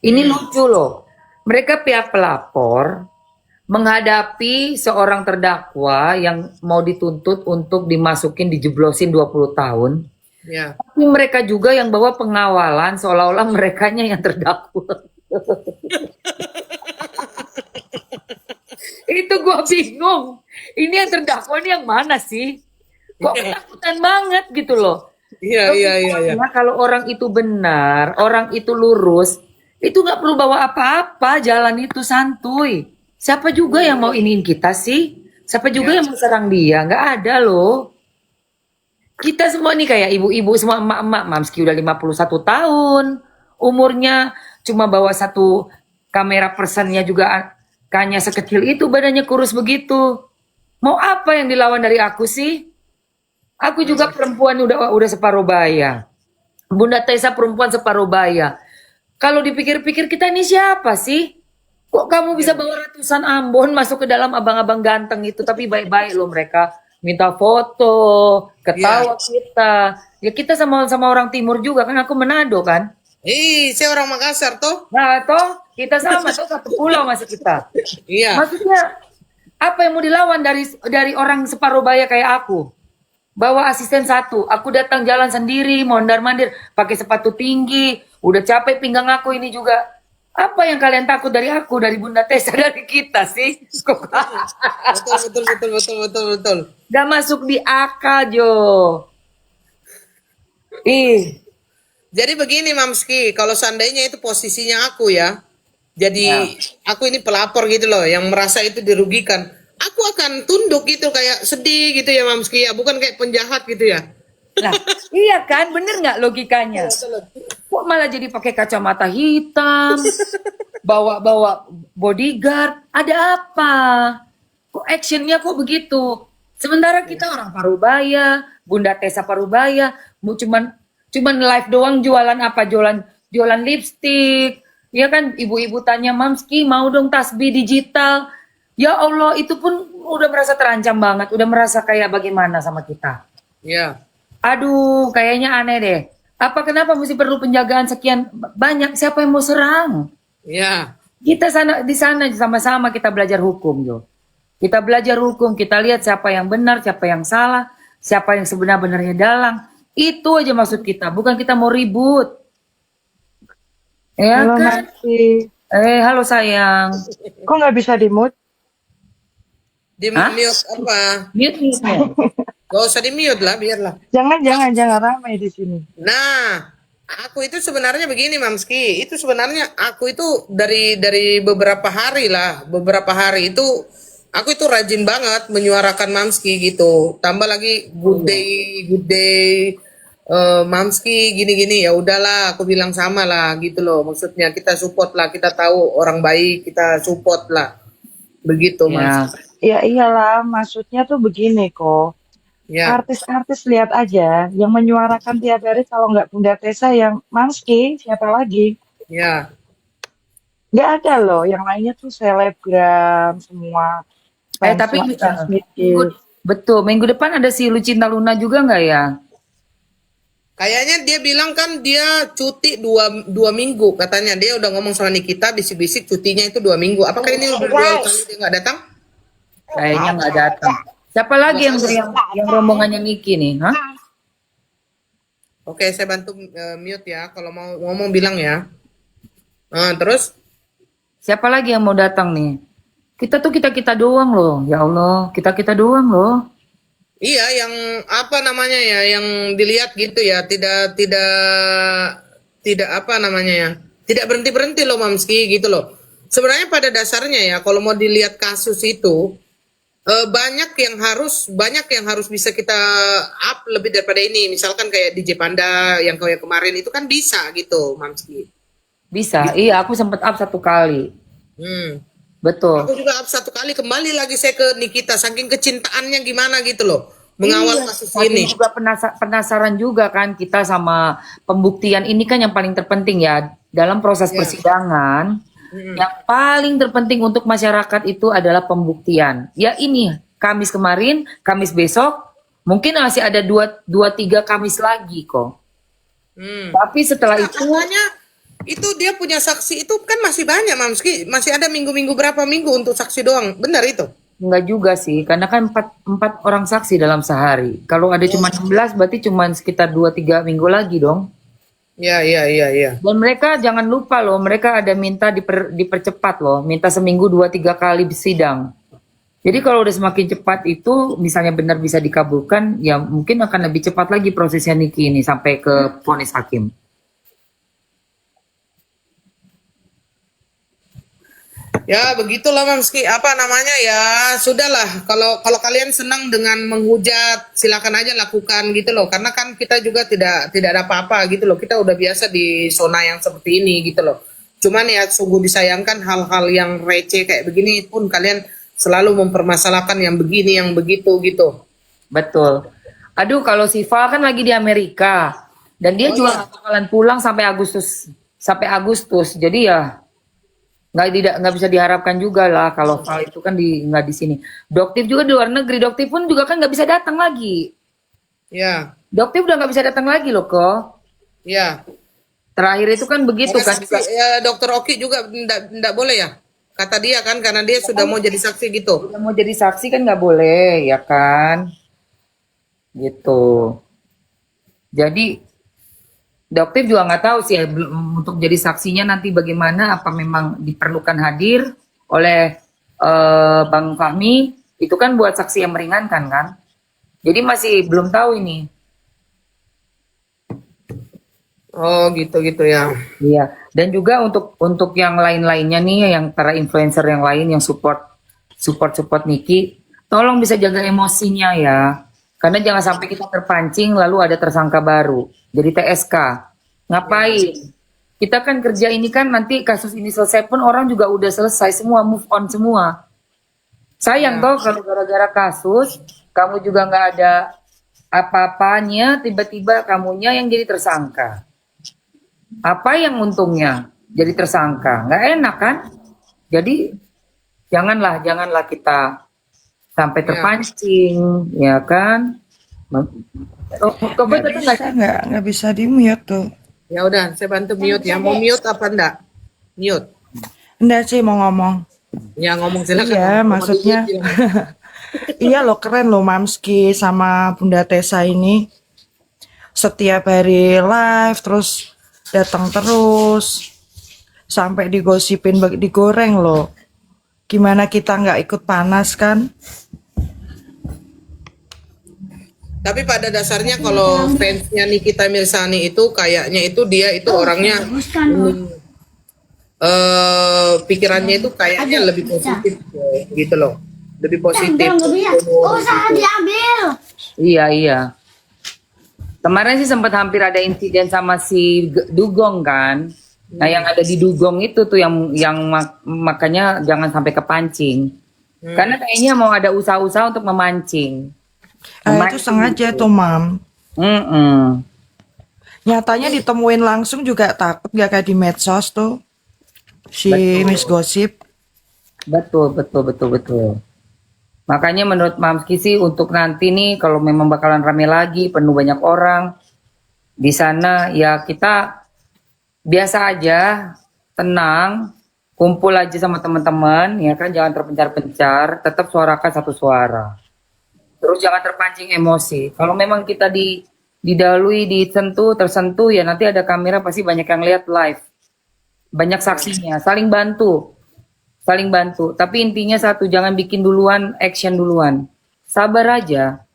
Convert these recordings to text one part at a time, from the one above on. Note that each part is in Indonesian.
Ini lucu loh. Mereka pihak pelapor menghadapi seorang terdakwa yang mau dituntut untuk dimasukin dijeblosin 20 tahun. Ya. Tapi mereka juga yang bawa pengawalan seolah-olah merekanya yang terdakwa. Itu gua bingung. Ini yang terdakwa ini yang mana sih? Kok ketakutan banget gitu loh. Iya, iya, iya, iya. Logikanya kalau orang itu benar, orang itu lurus, itu nggak perlu bawa apa-apa, jalan itu santuy. Siapa juga yang mau iniin kita sih? Siapa juga yang mau serang dia? Nggak ada loh. Kita semua nih kayak ibu-ibu, semua emak-emak, Mamski udah 51 tahun. Umurnya cuma bawa satu kamera personnya juga kayaknya sekecil itu, badannya kurus begitu. Mau apa yang dilawan dari aku sih? Aku juga perempuan udah separuh baya. Bunda Tessa perempuan separuh baya. Kalau dipikir-pikir kita ini siapa sih? Kok kamu bisa bawa ratusan Ambon masuk ke dalam abang-abang ganteng itu, tapi baik-baik loh mereka. Minta foto, ketawa kita. Ya kita sama-sama orang timur juga kan, aku Manado kan. Saya orang Makassar toh. Nah toh kita sama toh satu pulau masih kita. Iya. Maksudnya apa yang mau dilawan dari orang separuh baya kayak aku? Bawa asisten satu, aku datang jalan sendiri, mondar-mandir, pakai sepatu tinggi, udah capek pinggang aku ini juga. Apa yang kalian takut dari aku, dari Bunda Tessa, dari kita sih? Betul, betul, betul, betul, betul, betul. Gak masuk di akal, Jo. Ih, Jadi begini Mamski, kalau seandainya itu posisinya aku ya, jadi aku ini pelapor gitu loh, yang merasa itu dirugikan, aku akan tunduk gitu kayak sedih gitu ya Mamski ya, bukan kayak penjahat gitu ya. nah iya kan, bener nggak logikanya? Kok malah jadi pakai kacamata hitam, bawa-bawa bodyguard, ada apa? Kok actionnya kok begitu? Sementara kita orang Parubaya, Bunda Tessa Parubaya, cuman live doang jualan apa? Jualan lipstick. Ya kan ibu-ibu tanya, "Mamski, mau dong tasbih digital." Ya Allah, itu pun udah merasa terancam banget, udah merasa kayak bagaimana sama kita. Ya, Aduh, kayaknya aneh deh. Apa kenapa mesti perlu penjagaan sekian banyak? Siapa yang mau serang? ya, Kita di sana sama-sama kita belajar hukum, Jo. Kita belajar hukum, kita lihat siapa yang benar, siapa yang salah, siapa yang sebenar-benarnya dalang. Itu aja maksud kita, bukan kita mau ribut. Ya Halo kan? Nanti, Halo sayang. kok nggak bisa di mute? di Hah? mute apa? Mute nih. Gak usah di mute lah, biarlah. Jangan ramai di sini. Nah, aku itu sebenarnya begini Mamski, itu sebenarnya aku itu dari beberapa hari lah, beberapa hari itu aku itu rajin banget menyuarakan Mamski gitu. Tambah lagi good day, Mamski gini-gini ya udahlah, aku bilang sama lah gitu loh. Maksudnya kita support lah, kita tahu orang baik, kita support lah. Begitu Ya. Mamski. Ya iyalah, maksudnya tuh begini kok. Ya, Artis-artis lihat aja, yang menyuarakan tiap hari kalau nggak Bunda Tessa yang Mamski, siapa lagi? ya. Nggak ada loh, yang lainnya tuh selebgram semua. Tapi Fans mikir. betul, minggu depan ada si Lucinta Luna juga nggak ya? Kayaknya dia bilang kan dia cuti dua minggu katanya, dia udah ngomong sama Nikita bisik-bisik cutinya itu 2 minggu. Apakah ini udah 2 kali dia nggak datang? Kayaknya nggak datang. Siapa lagi yang rombongannya Niki nih? Hah? Oke, saya bantu mute ya. Kalau mau ngomong bilang ya. Nah, terus Siapa lagi yang mau datang nih? Kita tuh kita doang loh. Ya Allah, kita doang loh. iya yang apa namanya ya, yang dilihat gitu ya, tidak apa namanya ya, tidak berhenti berhenti loh Mamski gitu loh. Sebenarnya pada dasarnya ya, kalau mau dilihat kasus itu banyak yang harus bisa kita up lebih daripada ini. Misalkan kayak DJ Panda yang kayak kemarin itu kan bisa gitu, Mamski. Bisa. Iya, aku sempet up 1 kali. Hmm. Betul. Aku juga up 1 kali, kembali lagi saya ke Nikita saking kecintaannya gimana gitu loh mengawal Iya, kasus tapi ini. juga penasaran juga kan kita sama pembuktian ini kan yang paling terpenting ya dalam proses Ya. persidangan. Yang paling terpenting untuk masyarakat itu adalah pembuktian. Ya ini Kamis kemarin, Kamis besok, mungkin masih ada dua tiga Kamis lagi kok. Hmm. Tapi setelah Nah, itu katanya Itu dia punya saksi itu kan masih banyak Mamski, masih ada minggu-minggu berapa minggu untuk saksi doang, benar itu? Enggak juga sih, karena kan empat orang saksi dalam sehari. Kalau ada cuma 16, berarti cuma sekitar 2-3 minggu lagi dong. Ya, ya, ya, ya. Dan mereka jangan lupa loh, mereka ada minta dipercepat loh, minta seminggu 2-3 kali sidang. Jadi kalau udah semakin cepat itu, misalnya benar bisa dikabulkan, ya mungkin akan lebih cepat lagi prosesnya Niki ini sampai ke vonis hakim. Ya begitulah Mamski, apa namanya ya, sudahlah. Kalau kalian senang dengan menghujat, silakan aja lakukan gitu loh. Karena kan kita juga tidak ada apa-apa gitu loh. Kita udah biasa di zona yang seperti ini gitu loh. Cuman ya sungguh disayangkan hal-hal yang receh kayak begini pun kalian selalu mempermasalahkan yang begini, yang begitu gitu. Betul. Aduh, kalau si Val kan lagi di Amerika dan dia Oh juga iya. nggak bakalan pulang sampai Agustus. Sampai Agustus. Jadi ya nggak bisa diharapkan juga lah kalau Val itu kan nggak di sini. Doktif juga di luar negeri. Doktif pun juga kan nggak bisa datang lagi. Ya, Doktif udah nggak bisa datang lagi loh kok. ya. Terakhir itu kan begitu Karena kan saksi, juga. ya, Dokter Oki juga ndak boleh ya. Kata dia kan karena dia sudah mau jadi saksi gitu. Udah mau jadi saksi kan nggak boleh ya kan. Gitu. Jadi Dokter juga nggak tahu sih untuk jadi saksinya nanti bagaimana, apa memang diperlukan hadir oleh Bang Fahmi, itu kan buat saksi yang meringankan kan. Jadi masih belum tahu ini. Oh gitu ya. Iya. Dan juga untuk yang lain-lainnya nih, yang para influencer yang lain yang support Niki, tolong bisa jaga emosinya ya. Karena jangan sampai kita terpancing lalu ada tersangka baru. Jadi TSK. Ngapain? Kita kan kerja ini kan nanti kasus ini selesai pun orang juga udah selesai semua, move on semua. Sayang toh kalau gara-gara kasus kamu juga nggak ada apa-apanya, tiba-tiba kamunya yang jadi tersangka. Apa yang untungnya jadi tersangka? Nggak enak kan? Jadi janganlah kita sampai terpancing, ya kan? Coba Nggak bisa, nggak bisa di mute tuh. Ya udah, saya bantu mute ya. Mau mute apa enggak? Mute. Enggak sih mau ngomong. Ya ngomong silakan. Iya, Ngomong maksudnya di mute, iya loh, keren loh Mamski sama Bunda Tessa ini. Setiap hari live terus datang terus sampai digosipin digoreng loh. Gimana kita nggak ikut panas kan? Tapi pada dasarnya kalau fansnya Nikita Mirzani itu kayaknya itu dia itu orangnya pikirannya itu kayaknya lebih positif gitu loh. Lebih positif. Oh, salah diambil. Iya. Kemarin sih sempat hampir ada insiden sama si Dugong kan. Nah, yang ada di Dugong itu tuh yang makanya jangan sampai kepancing. Karena kayaknya mau ada usaha-usaha untuk memancing. Itu sengaja tuh Mam. Nyatanya ditemuin langsung juga takut gak kayak di medsos tuh si Miss Gosip. Betul. Makanya menurut Mamski sih untuk nanti nih kalau memang bakalan rame lagi, penuh banyak orang di sana, ya kita biasa aja, tenang, kumpul aja sama teman-teman, ya kan, jangan terpencar-pencar, tetap suarakan satu suara. Terus jangan terpancing emosi. Kalau memang kita didahului, tersentuh, ya nanti ada kamera pasti banyak yang lihat live. Banyak saksinya, saling bantu. Tapi intinya satu, jangan bikin duluan, action duluan. Sabar aja.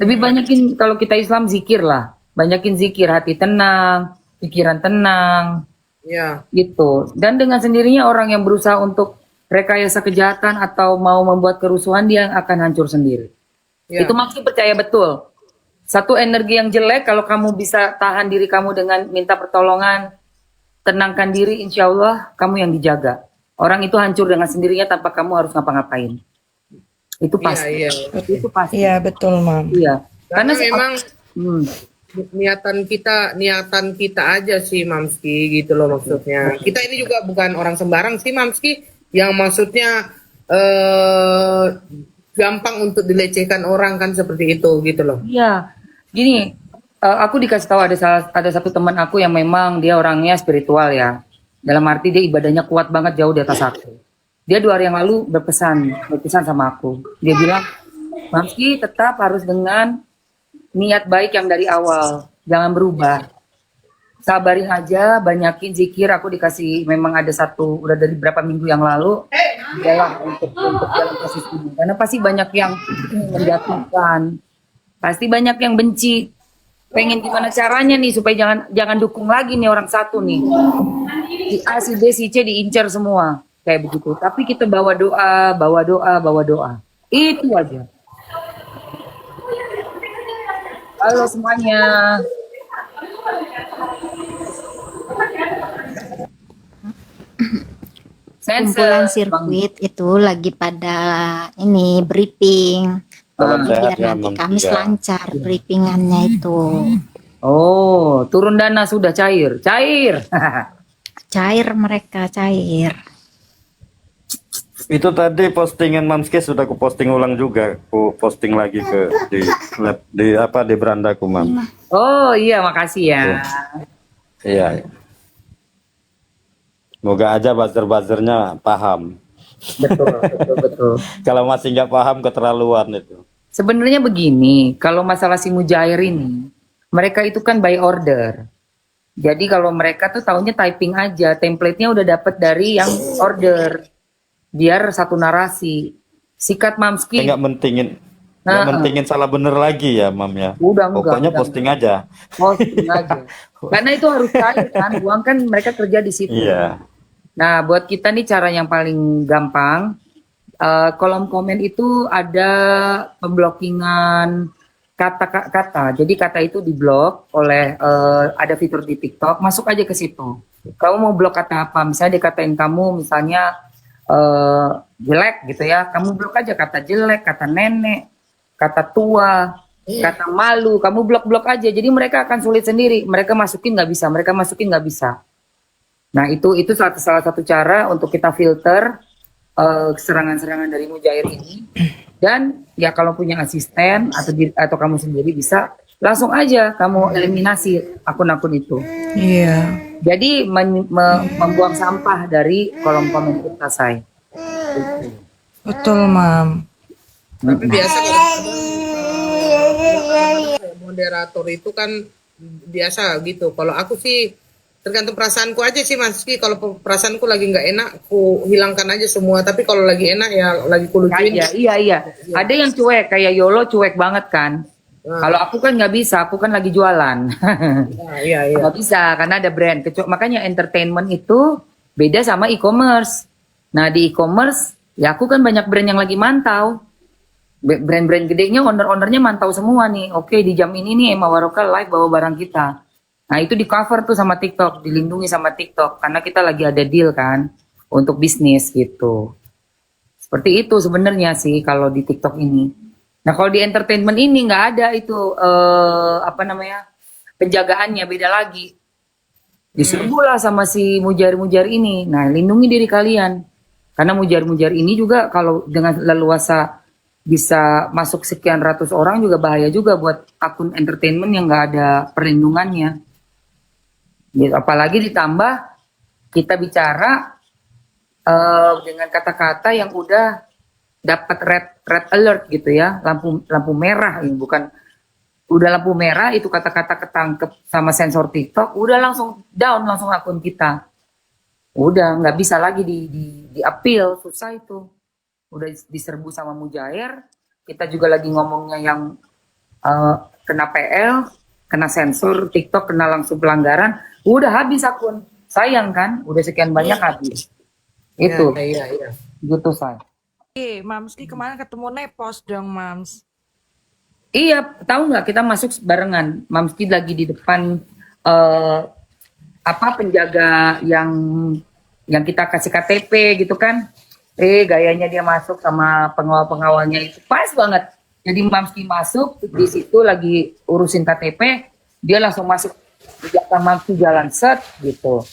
Lebih banyakin, kalau kita Islam zikir lah. Banyakin zikir, hati tenang, pikiran tenang. Ya. Gitu. Dan dengan sendirinya orang yang berusaha untuk rekayasa kejahatan atau mau membuat kerusuhan, dia akan hancur sendiri. Ya. Itu maksud percaya betul. Satu energi yang jelek, kalau kamu bisa tahan diri kamu dengan minta pertolongan, tenangkan diri, insya Allah kamu yang dijaga. Orang itu hancur dengan sendirinya tanpa kamu harus ngapa-ngapain. Itu pasti. Iya. Itu pasti. Iya betul Mam. Iya. Karena memang Hmm. niatan kita aja sih Mamski gitu loh maksudnya. Kita ini juga bukan orang sembarang sih Mamski, yang maksudnya gampang untuk dilecehkan orang kan seperti itu gitu loh. Iya. Gini, aku dikasih tahu ada satu teman aku yang memang dia orangnya spiritual ya. Dalam arti dia ibadahnya kuat banget jauh di atas aku. Dia 2 hari yang lalu berpesan sama aku. Dia bilang, Mamski tetap harus dengan niat baik yang dari awal, jangan berubah. Sabarin aja, banyakin zikir. Aku dikasih, memang ada satu, udah dari berapa minggu yang lalu, adalah untuk dalam proses ini. Karena pasti banyak yang menjatuhkan, pasti banyak yang benci. Pengen gimana caranya nih supaya jangan dukung lagi nih orang satu nih. Si A, si B, si C diincar semua kayak begitu. Tapi kita bawa doa, bawa doa, bawa doa. Itu aja. Halo semuanya. Kumpulan Sensor, Bang. sirkuit itu lagi pada ini briefing. Salam sehat Biar ya, nanti Mam. Kamis Ya. lancar briefingannya itu. Oh, turun dana sudah cair. Cair. Cair mereka, cair. Itu tadi postingan Mamski sudah aku posting ulang juga. Aku posting lagi di berandaku, Mam. Oh iya, makasih ya. Iya. Semoga aja buzzer-buzzernya paham. Betul, betul, betul. Kalau masih nggak paham keterlaluan itu. Sebenarnya begini, kalau masalah si Mujair ini, mereka itu kan by order. Jadi kalau mereka tuh taunya typing aja, template-nya udah dapet dari yang order. Biar satu narasi. Sikat Mamski. Nggak mentingin, nggak mentingin salah bener lagi ya, Mam ya. Udah enggak. Pokoknya udah. posting aja. Posting aja. Karena itu harus cair kan, uang kan mereka kerja di situ. Iya. Nah, buat kita nih cara yang paling gampang, kolom komen itu ada pemblokingan kata-kata. Jadi kata itu diblok oleh ada fitur di TikTok, masuk aja ke situ. Kamu mau blok kata apa? Misalnya dikatain kamu misalnya jelek gitu ya, kamu blok aja kata jelek, kata nenek, kata tua, kata malu, kamu blok-blok aja. Jadi mereka akan sulit sendiri. Mereka masukin nggak bisa, mereka masukin nggak bisa. Nah itu salah satu cara untuk kita filter serangan-serangan dari Mujair ini. Dan ya kalau punya asisten atau kamu sendiri bisa langsung aja kamu eliminasi akun-akun itu. Iya. Jadi membuang sampah dari kolom komen kita, say. Betul, Mam. Tapi biasa kalau moderator itu kan biasa gitu. Kalau aku sih tergantung perasaanku aja sih, Mas Ki. Kalau perasaanku lagi nggak enak, aku hilangkan aja semua. Tapi kalau lagi enak ya lagi kulucuin. Iya. Ada yang cuek kayak Yolo cuek banget kan. Kalau aku kan nggak bisa, aku kan lagi jualan. Iya. Nggak bisa karena ada brand. Makanya entertainment itu beda sama e-commerce. Nah di e-commerce ya aku kan banyak brand yang lagi mantau. Brand-brand gedenya owner-ownernya mantau semua nih. Oke di jam ini nih Emma Waroka live bawa barang kita. Nah itu di cover tuh sama TikTok, dilindungi sama TikTok karena kita lagi ada deal kan untuk bisnis gitu. Seperti itu sebenarnya sih kalau di TikTok ini. Nah kalau di entertainment ini nggak ada itu penjagaannya beda lagi. Diserbulah sama si mujar-mujar ini. Nah lindungi diri kalian karena mujar-mujar ini juga kalau dengan leluasa bisa masuk sekian ratus orang juga bahaya juga buat akun entertainment yang nggak ada perlindungannya. Apalagi ditambah kita bicara dengan kata-kata yang udah dapat red alert gitu ya, lampu merah ini bukan udah lampu merah itu kata-kata ketangkep sama sensor TikTok udah langsung down langsung akun kita, udah nggak bisa lagi di appeal, susah itu udah diserbu sama Mujair. Kita juga lagi ngomongnya yang kena PL, kena sensor TikTok, kena langsung pelanggaran. Udah habis akun, sayang kan? Udah sekian banyak habis. Itu, Iya. gitu say. Mamski kemarin ketemu Nepos dong, Mams. Iya, tahu nggak kita masuk barengan. Mamski lagi di depan penjaga yang kita kasih KTP gitu kan? Gayanya dia masuk sama pengawal-pengawalnya itu pas banget. Jadi Mamski masuk di situ lagi urusin KTP, dia langsung masuk di belakang Mamski jalan set gitu.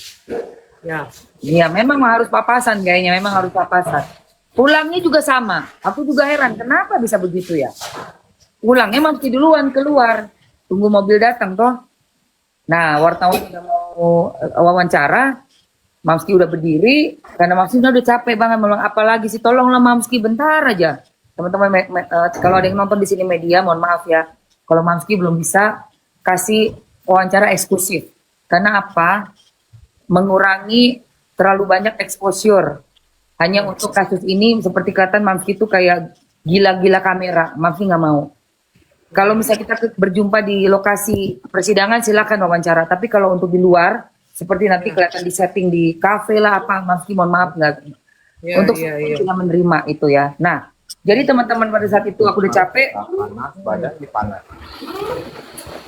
Ya. Iya, memang harus papasan kayaknya, memang harus papasan. Pulangnya juga sama. Aku juga heran kenapa bisa begitu ya. Pulangnya Mamski duluan keluar, tunggu mobil datang toh. Nah, wartawan udah mau wawancara, Mamski udah berdiri karena Mamski udah capek banget bilang apalagi sih, tolonglah Mamski bentar aja. Teman-teman kalau ada yang nonton di sini media, mohon maaf ya. Kalau Mamski belum bisa kasih wawancara eksklusif. Karena apa? Mengurangi terlalu banyak exposure. Hanya untuk kasus ini seperti kelihatan Mamski itu kayak gila-gila kamera. Mamski nggak mau. Kalau misalnya kita berjumpa di lokasi persidangan silakan wawancara. Tapi kalau untuk di luar seperti nanti kelihatan di setting di kafe lah apa, Mamski mohon maaf nggak. Untuk tidak menerima itu ya. Nah, jadi teman-teman pada saat itu aku udah capek.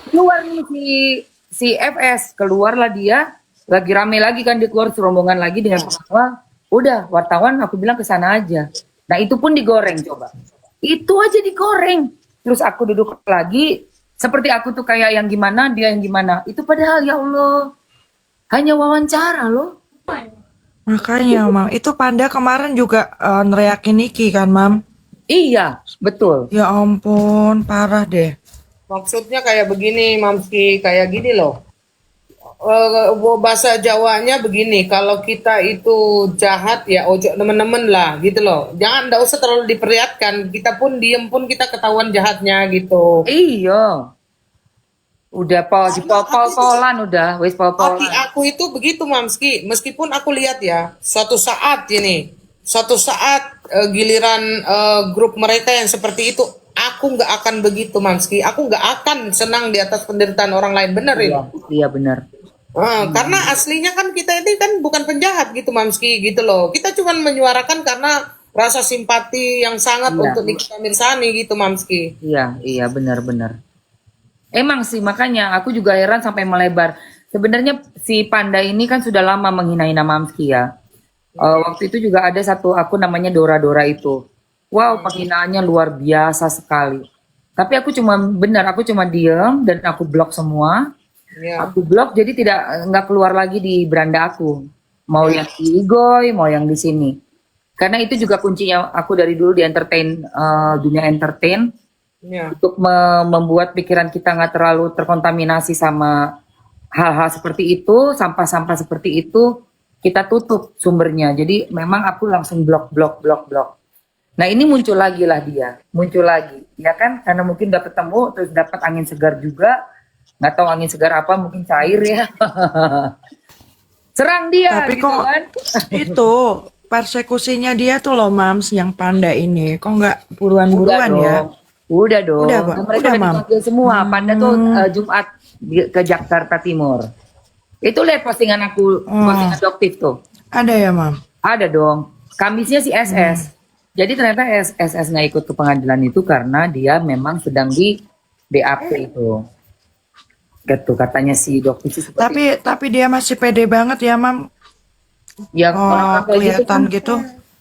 Keluar nih si FS, keluarlah dia, lagi rame lagi kan, dia keluar serombongan lagi dengan wartawan. Udah, wartawan aku bilang ke sana aja. Nah itu pun digoreng coba. Itu aja digoreng. Terus aku duduk lagi, seperti aku tuh kayak yang gimana, dia yang gimana. Itu padahal ya Allah, hanya wawancara loh. Makanya, Mam. Itu Panda kemarin juga neriakin Niki kan, Mam? Iya, betul. Ya ampun, parah deh. Maksudnya kayak begini, Mamski, kayak gini loh. Bahasa Jawanya begini, kalau kita itu jahat ya ojo nemen-nemen lah gitu loh. Jangan, nggak usah terlalu diperlihatkan. Kita pun diem pun kita ketahuan jahatnya gitu. Iya. Udah pol-polan udah, wis Hati pol-polan. aku itu begitu, Mamski. Meskipun aku lihat ya, suatu saat giliran grup mereka yang seperti itu, aku nggak akan begitu, Mamski. Aku nggak akan senang di atas penderitaan orang lain, bener ini. Iya benar. Karena aslinya kan kita ini kan bukan penjahat gitu, Mamski, gitu loh. Kita cuma menyuarakan karena rasa simpati yang sangat untuk Nikita Mirzani gitu, Mamski. Iya benar-benar. Emang sih makanya aku juga heran sampai melebar. Sebenarnya si Panda ini kan sudah lama menghina-hina Mamski ya. Waktu itu juga ada satu akun namanya Dora itu. Wow, penghinaannya luar biasa sekali. Tapi aku cuma diam dan aku blok semua. Ya. Aku blok jadi nggak keluar lagi di beranda aku. Mau yang di Igoy, mau yang di sini. Karena itu juga kuncinya aku dari dulu di dunia entertain. Ya. Untuk membuat pikiran kita nggak terlalu terkontaminasi sama hal-hal seperti itu, sampah-sampah seperti itu, kita tutup sumbernya. Jadi memang aku langsung blok. Nah ini muncul lagi lah dia, ya kan? Karena mungkin udah ketemu, terus dapat angin segar juga, nggak tahu angin segar apa, mungkin cair ya. Serang dia, Tapi gitu kok kan? itu persekusinya dia tuh loh, Mams, yang Panda ini. Kok nggak buruan-buruan ya? Udah dong. Udah, Pak. Mereka Udah, udah Mam. dipanggil semua. Panda tuh Jumat ke Jakarta Timur. Itu lihat postingan aku, postingan Doktif tuh. Ada ya, Mam? Ada dong. Kamisnya si SS. Jadi ternyata SS nggak ikut ke pengadilan itu karena dia memang sedang di BAP itu. Gitu katanya si Doktif sih seperti Tapi dia masih pede banget ya, Mam. yang orang-orang kayak gitu Kelihatan kan, gitu.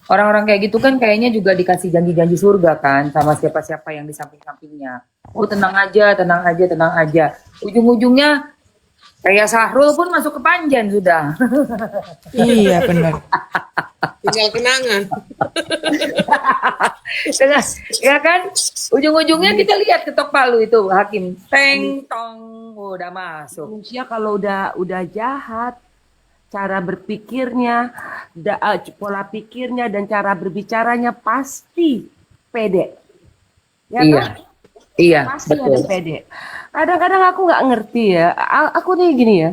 orang-orang kayak gitu kan kayaknya juga dikasih janji-janji surga kan sama siapa-siapa yang di samping-sampingnya. Oh tenang aja. Ujung-ujungnya kayak Sahrul pun masuk ke Panjen sudah. Iya, bener. Tinggal kenangan. Ya kan? Ujung-ujungnya kita lihat ketok palu itu hakim. Teng tong udah masuk. Manusia kalau udah jahat, cara berpikirnya, pola pikirnya dan cara berbicaranya pasti pede. Ya Iya. kan? Iya, Pasti betul. ada pede. Kadang-kadang aku nggak ngerti ya. Aku nih gini ya.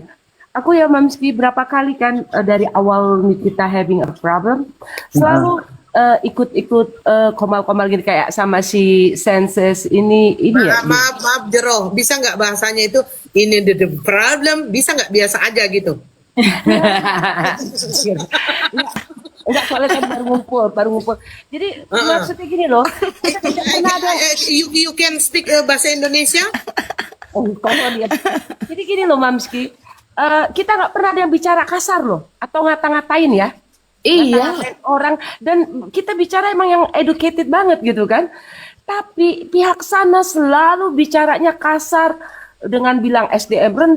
Aku ya Mamski berapa kali kan dari awal kita having a problem selalu ikut-ikut komal-komal gini kayak sama si Senses ini ya. Maaf Jero, bisa nggak bahasanya itu ini the problem, bisa nggak biasa aja gitu? Enggak, soalnya kan baru ngumpul. Jadi maksudnya gini loh, kita tidak pernah ada. You can speak bahasa Indonesia? Oh, kalau dia. Jadi gini loh Mamski, kita nggak pernah ada yang bicara kasar loh, atau ngata-ngatain ya. Iya. Ngata-ngatain orang, dan kita bicara emang yang educated banget gitu kan. Tapi pihak sana selalu bicaranya kasar dengan bilang SDM rendah.